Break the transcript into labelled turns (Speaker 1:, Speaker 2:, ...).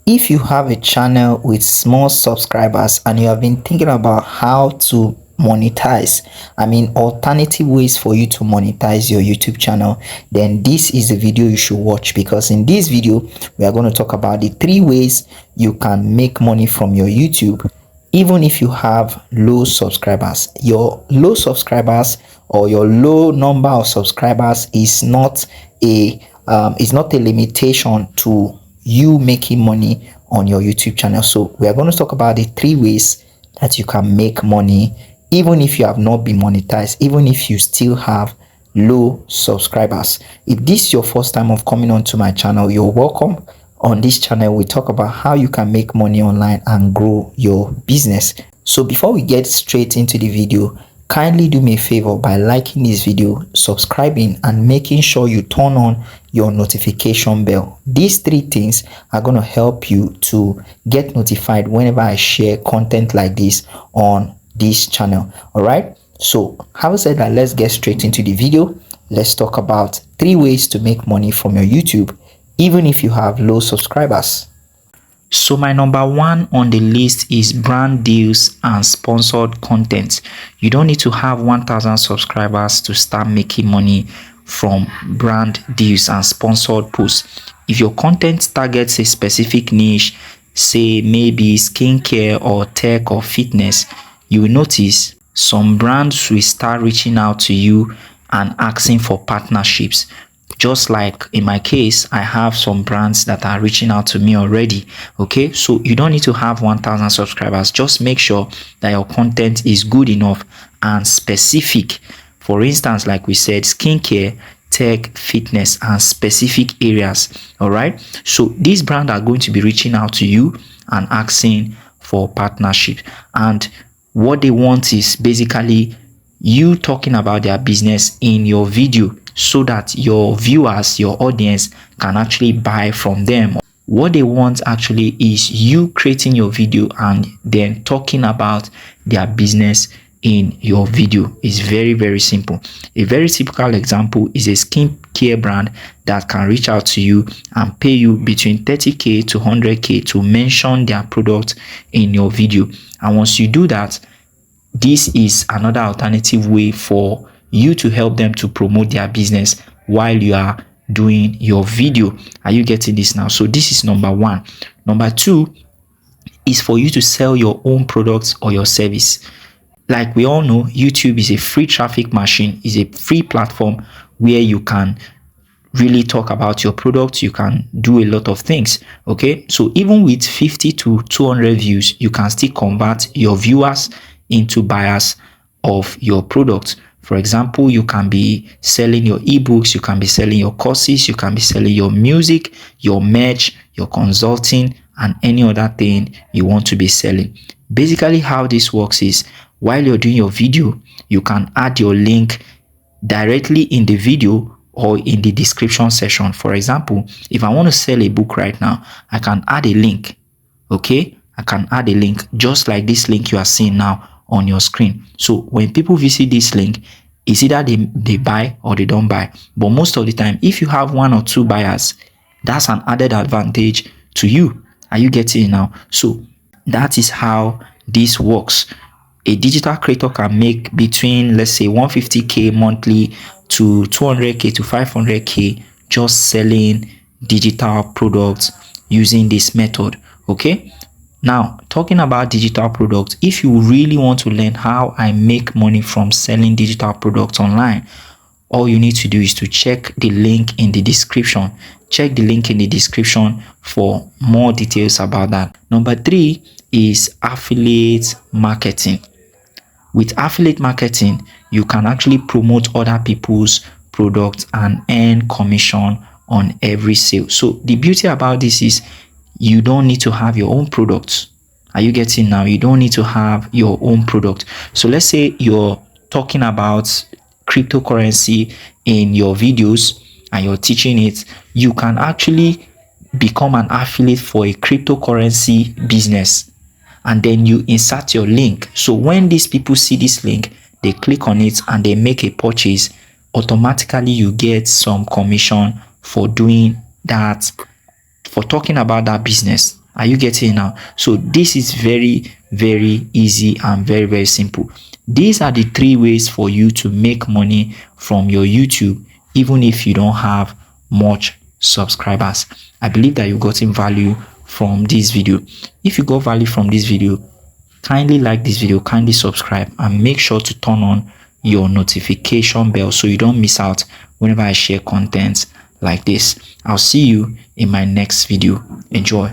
Speaker 1: If you have a channel with small subscribers and you have been thinking about how to monetize, alternative ways for you to monetize your YouTube channel, then this is the video you should watch, because in this video we are going to talk about the 3 ways you can make money from your YouTube even if you have low subscribers. Your low subscribers or your low number of subscribers is not a limitation to you making money on your YouTube channel. So we are going to talk about the 3 ways that you can make money even if you have not been monetized, even if you still have low subscribers. If this is your first time of coming onto my channel, you're welcome. On this channel we talk about how you can make money online and grow your business. So before we get straight into the video, kindly do me a favor by liking this video, subscribing, and making sure you turn on your notification bell. These 3 things are going to help you to get notified whenever I share content like this on this channel. All right, so having said that, let's get straight into the video. Let's talk about 3 ways to make money from your YouTube even if you have low subscribers. So my number 1 on the list is brand deals and sponsored content. You don't need to have 1,000 subscribers to start making money from brand deals and sponsored posts. If your content targets a specific niche, say maybe skincare or tech or fitness, you will notice some brands will start reaching out to you and asking for partnerships. Just like in my case, I have some brands that are reaching out to me already. Okay, so you don't need to have 1,000 subscribers. Just make sure that your content is good enough and specific. For instance, like we said, skincare, tech, fitness, and specific areas. All right, so these brands are going to be reaching out to you and asking for partnership, and what they want is basically you talking about their business in your video, so that your viewers, your audience, can actually buy from them. What they want actually is you creating your video and then talking about their business in your video. It's very, very simple. A very typical example is a skincare brand that can reach out to you and pay you between 30k to 100k to mention their product in your video. And once you do that, this is another alternative way for you to help them to promote their business while you are doing your video. Are you getting this now? So this is number 1. Number 2 is for you to sell your own products or your service. Like we all know, YouTube is a free traffic machine, is a free platform where you can really talk about your products. You can do a lot of things. Okay, so even with 50 to 200 views, you can still convert your viewers into buyers of your product. For example, you can be selling your ebooks, you can be selling your courses, you can be selling your music, your merch, your consulting, and any other thing you want to be selling. Basically, how this works is while you're doing your video, you can add your link directly in the video or in the description section. For example, if I want to sell a book right now, I can add a link. Okay, I can add a link just like this link you are seeing now on your screen. So when people visit this link, it's either they buy or they don't buy. But most of the time, if you have 1 or 2 buyers, that's an added advantage to you. Are you getting it now? So that is how this works. A digital creator can make between, let's say, 150k monthly to 200k to 500k just selling digital products using this method. Okay, now talking about digital products, if you really want to learn how I make money from selling digital products online, all you need to do is to check the link in the description. Check the link in the description for more details about that. Number 3 is affiliate marketing. With affiliate marketing, you can actually promote other people's products and earn commission on every sale. So the beauty about this is you don't need to have your own products. Are you getting now? You don't need to have your own product. So let's say you're talking about cryptocurrency in your videos and you're teaching it. You can actually become an affiliate for a cryptocurrency business, and then you insert your link. So when these people see this link, they click on it and they make a purchase. Automatically you get some commission for doing that, for talking about that business. Are you getting now? So this is very, very easy and very, very simple. These are the 3 ways for you to make money from your YouTube, even if you don't have much subscribers. I believe that you've gotten value from this video. If you got value from this video, kindly like this video, kindly subscribe, and make sure to turn on your notification bell so you don't miss out whenever I share content like this. I'll see you in my next video. Enjoy.